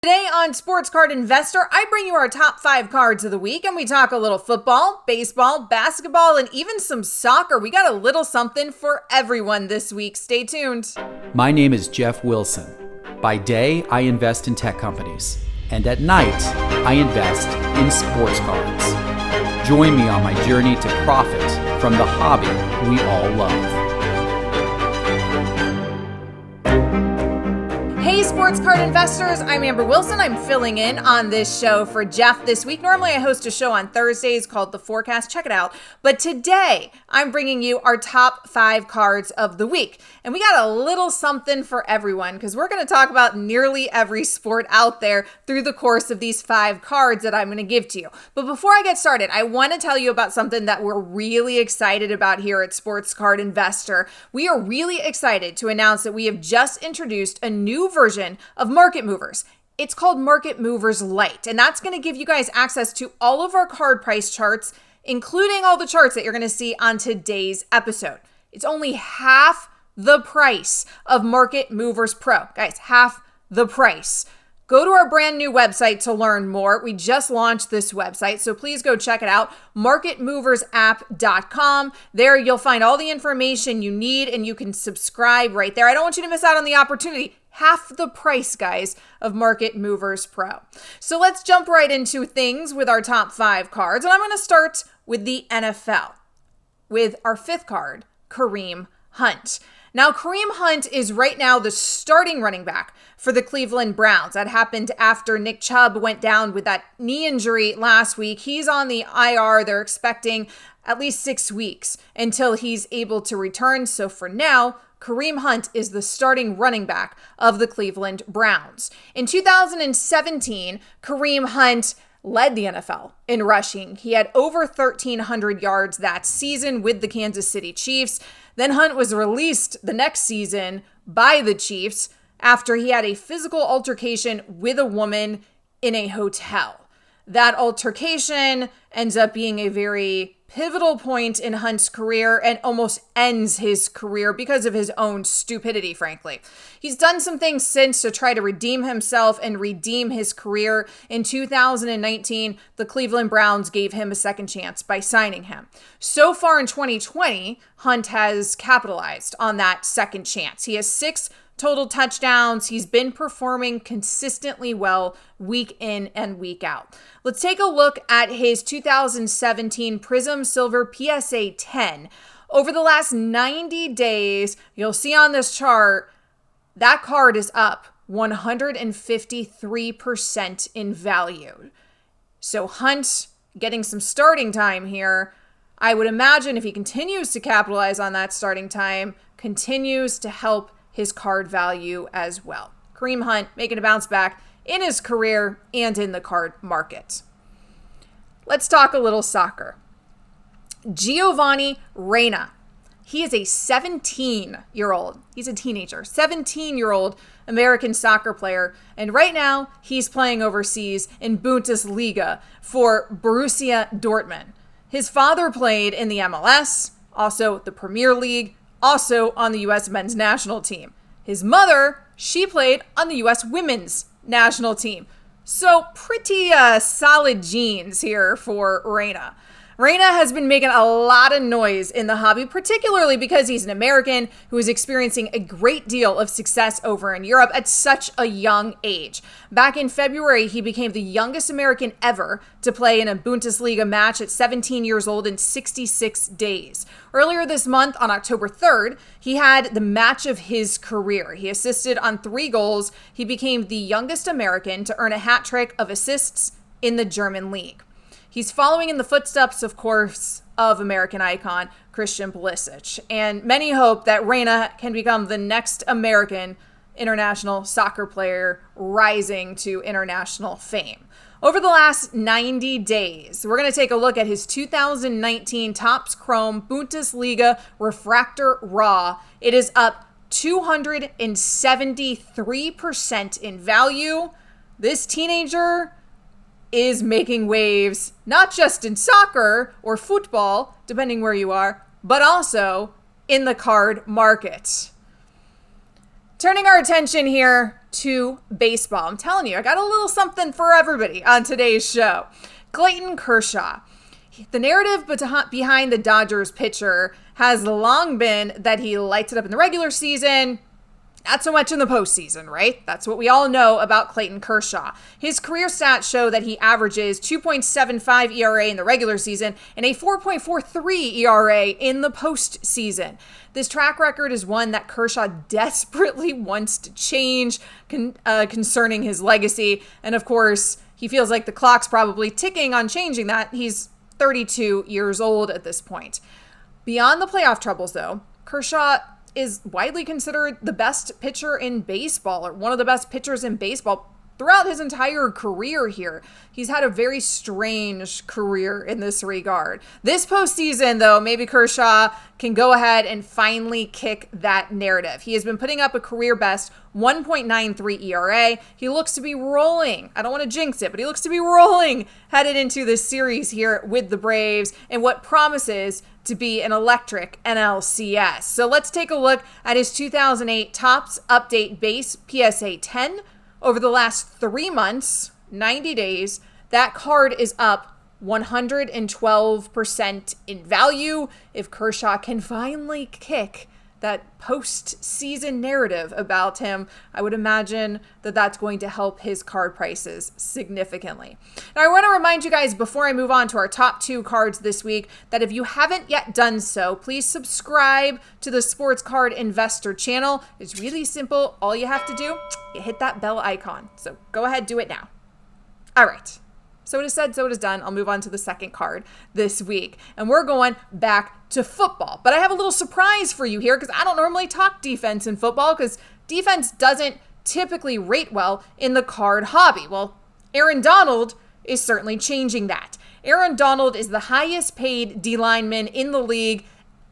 Today on Sports Card Investor, I bring you our top 5 cards of the week, and we talk a little football, baseball, basketball, and even some soccer. We got a little something for everyone this week. Stay tuned. My name is Jeff Wilson. By day, I invest in tech companies, and at night, I invest in sports cards. Join me on my journey to profit from the hobby we all love. Hey sports card investors, I'm Amber Wilson. I'm filling in on this show for Jeff this week. Normally I host a show on Thursdays called The Forecast. Check it out. But today I'm bringing you our top 5 cards of the week. And we got a little something for everyone because we're going to talk about nearly every sport out there through the course of these 5 cards that I'm going to give to you. But before I get started, I want to tell you about something that we're really excited about here at Sports Card Investor. We are really excited to announce that we have just introduced a new version of Market Movers. It's called Market Movers Lite, and that's going to give you guys access to all of our card price charts, including all the charts that you're going to see on today's episode. It's only half the price of Market Movers Pro. Guys, half the price. Go to our brand new website to learn more. We just launched this website, so please go check it out, marketmoversapp.com. There you'll find all the information you need, and you can subscribe right there. I don't want you to miss out on the opportunity. Half the price, guys, of Market Movers Pro. So let's jump right into things with our top 5 cards, and I'm going to start with the NFL, with our 5th card, Kareem Hunt. Now, Kareem Hunt is right now the starting running back for the Cleveland Browns. That happened after Nick Chubb went down with that knee injury last week. He's on the IR. They're expecting at least 6 weeks until he's able to return. So for now, Kareem Hunt is the starting running back of the Cleveland Browns. In 2017, Kareem Hunt led the NFL in rushing. He had over 1,300 yards that season with the Kansas City Chiefs. Then Hunt was released the next season by the Chiefs after he had a physical altercation with a woman in a hotel. That altercation ends up being a very pivotal point in Hunt's career and almost ends his career because of his own stupidity, frankly. He's done some things since to try to redeem himself and redeem his career. In 2019, the Cleveland Browns gave him a second chance by signing him. So far in 2020, Hunt has capitalized on that second chance. He has 6 total touchdowns. He's been performing consistently well week in and week out. Let's take a look at his 2017 Prism Silver PSA 10. Over the last 90 days, you'll see on this chart, that card is up 153% in value. So Hunt getting some starting time here. I would imagine if he continues to capitalize on that starting time, continues to help his card value as well. Kareem Hunt making a bounce back in his career and in the card market. Let's talk a little soccer. Giovanni Reyna. He is a 17-year-old. He's a teenager. 17-year-old American soccer player. And right now, he's playing overseas in Bundesliga for Borussia Dortmund. His father played in the MLS, also the Premier League, also on the U.S. men's national team. His mother, she played on the U.S. women's national team. So pretty solid genes here for Reyna. Reyna has been making a lot of noise in the hobby, particularly because he's an American who is experiencing a great deal of success over in Europe at such a young age. Back in February, he became the youngest American ever to play in a Bundesliga match at 17 years old in 66 days. Earlier this month, on October 3rd, he had the match of his career. He assisted on 3 goals. He became the youngest American to earn a hat trick of assists in the German league. He's following in the footsteps, of course, of American icon Christian Pulisic, and many hope that Reyna can become the next American international soccer player rising to international fame. Over the last 90 days, we're going to take a look at his 2019 Topps Chrome Bundesliga Refractor Raw. It is up 273% in value. This teenager is making waves, not just in soccer or football, depending where you are, but also in the card market. Turning our attention here to baseball. I'm telling you, I got a little something for everybody on today's show. Clayton Kershaw. The narrative behind the Dodgers pitcher has long been that he lights it up in the regular season, not so much in the postseason, right? That's what we all know about Clayton Kershaw. His career stats show that he averages 2.75 ERA in the regular season and a 4.43 ERA in the postseason. This track record is one that Kershaw desperately wants to change concerning his legacy. And of course, he feels like the clock's probably ticking on changing that. He's 32 years old at this point. Beyond the playoff troubles, though, Kershaw is widely considered the best pitcher in baseball, or one of the best pitchers in baseball throughout his entire career here. He's had a very strange career in this regard. This postseason, though, maybe Kershaw can go ahead and finally kick that narrative. He has been putting up a career best 1.93 ERA. He looks to be rolling. I don't want to jinx it, but he looks to be rolling headed into this series here with the Braves and what promises to be an electric NLCS. So let's take a look at his 2008 Topps Update Base PSA 10. Over the last 3 months, 90 days, that card is up 112% in value. If Kershaw can finally kick that postseason narrative about him, I would imagine that that's going to help his card prices significantly. Now, I want to remind you guys before I move on to our top 2 cards this week that if you haven't yet done so, please subscribe to the Sports Card Investor channel. It's really simple. All you have to do, you hit that bell icon. So go ahead, do it now. All right. So it is said, so it is done. I'll move on to the second card this week. And we're going back to football. But I have a little surprise for you here because I don't normally talk defense in football because defense doesn't typically rate well in the card hobby. Well, Aaron Donald is certainly changing that. Aaron Donald is the highest paid D lineman in the league,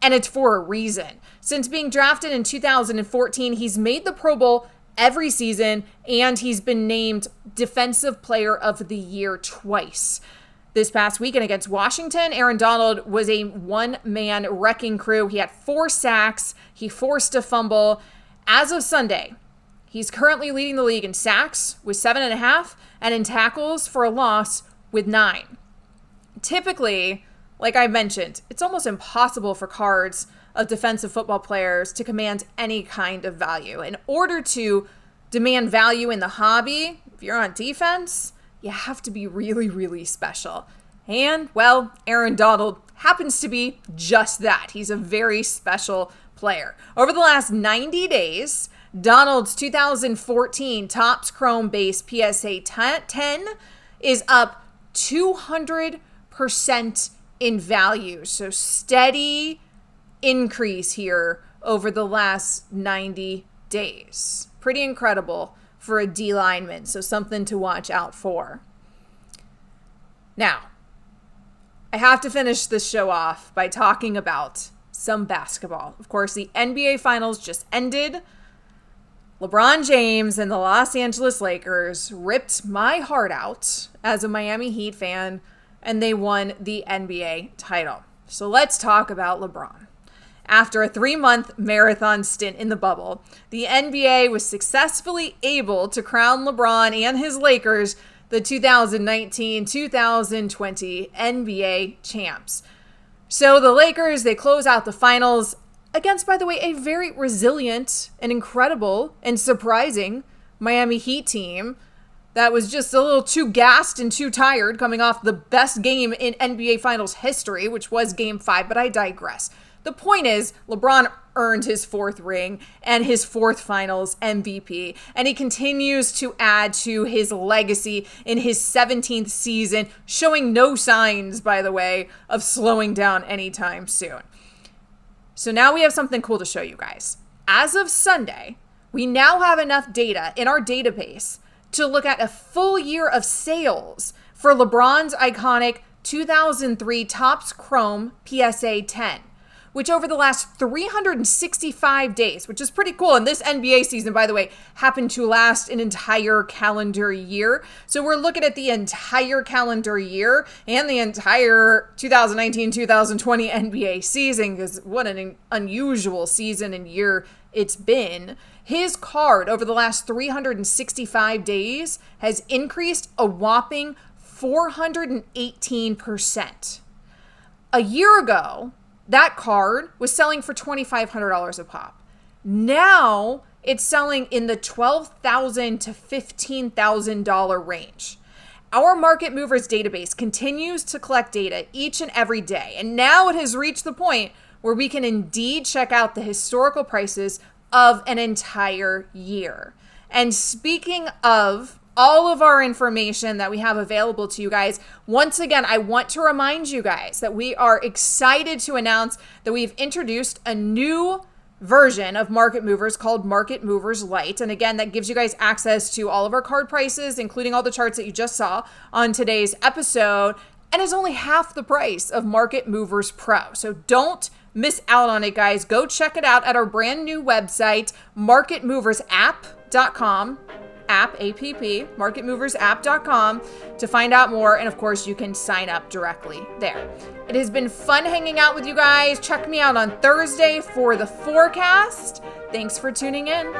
and it's for a reason. Since being drafted in 2014, he's made the Pro Bowl every season, and he's been named Defensive Player of the Year twice. This past weekend against Washington, Aaron Donald was a one-man wrecking crew. He had 4 sacks. He forced a fumble. As of Sunday, he's currently leading the league in sacks with 7.5 and in tackles for a loss with 9. Typically, like I mentioned, it's almost impossible for cards of defensive football players to command any kind of value. In order to demand value in the hobby, if you're on defense, you have to be really, really special. And, well, Aaron Donald happens to be just that. He's a very special player. Over the last 90 days, Donald's 2014 Topps Chrome Base PSA 10 is up 200% in value. So steady increase here over the last 90 days. Pretty incredible for a D lineman, so something to watch out for. Now, I have to finish this show off by talking about some basketball. Of course, the NBA Finals just ended. LeBron James and the Los Angeles Lakers ripped my heart out as a Miami Heat fan, and they won the NBA title. So let's talk about LeBron. After a 3-month marathon stint in the bubble, the NBA was successfully able to crown LeBron and his Lakers the 2019-2020 NBA champs. So the Lakers, they close out the finals against, by the way, a very resilient and incredible and surprising Miami Heat team that was just a little too gassed and too tired coming off the best game in NBA Finals history, which was Game 5, but I digress. The point is, LeBron earned his 4th ring and his 4th Finals MVP, and he continues to add to his legacy in his 17th season, showing no signs, by the way, of slowing down anytime soon. So now we have something cool to show you guys. As of Sunday, we now have enough data in our database to look at a full year of sales for LeBron's iconic 2003 Topps Chrome PSA 10. Which over the last 365 days, which is pretty cool. And this NBA season, by the way, happened to last an entire calendar year. So we're looking at the entire calendar year and the entire 2019-2020 NBA season, because what an unusual season and year it's been, his card over the last 365 days has increased a whopping 418%. A year ago, that card was selling for $2,500 a pop. Now it's selling in the $12,000 to $15,000 range. Our Market Movers database continues to collect data each and every day, and now it has reached the point where we can indeed check out the historical prices of an entire year. And speaking of all of our information that we have available to you guys, once again, I want to remind you guys that we are excited to announce that we've introduced a new version of Market Movers called Market Movers Lite. And again, that gives you guys access to all of our card prices, including all the charts that you just saw on today's episode, and is only half the price of Market Movers Pro. So don't miss out on it, guys. Go check it out at our brand new website, marketmoversapp.com. app, marketmoversapp.com, to find out more. And of course, you can sign up directly there. It has been fun hanging out with you guys. Check me out on Thursday for the forecast. Thanks for tuning in.